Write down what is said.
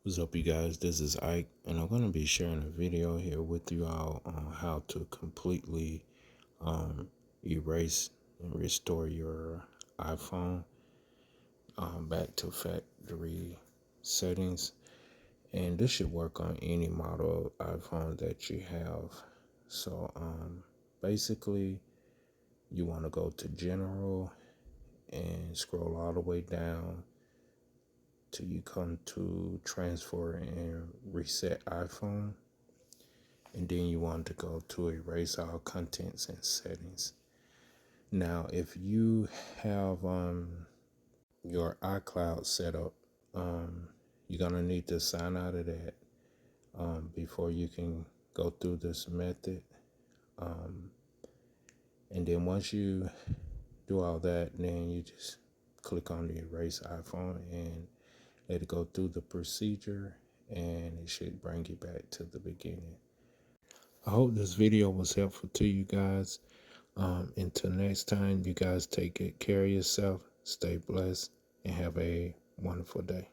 What's up, you guys? This is Ike, and I'm going to be sharing a video here with you all on how to completely erase and restore your iPhone back to factory settings. And this should work on any model of iPhone that you have. So, basically, you want to go to General and scroll all the way down till you come to Transfer and Reset iPhone. And then you want to go to erase all contents and settings. Now, if you have your iCloud set up, you're gonna need to sign out of that before you can go through this method. And then once you do all that, then you just click on the erase iPhone and let it go through the procedure, and it should bring you back to the beginning. I hope this video was helpful to you guys. Until next time, you guys take good care of yourself, stay blessed, and have a wonderful day.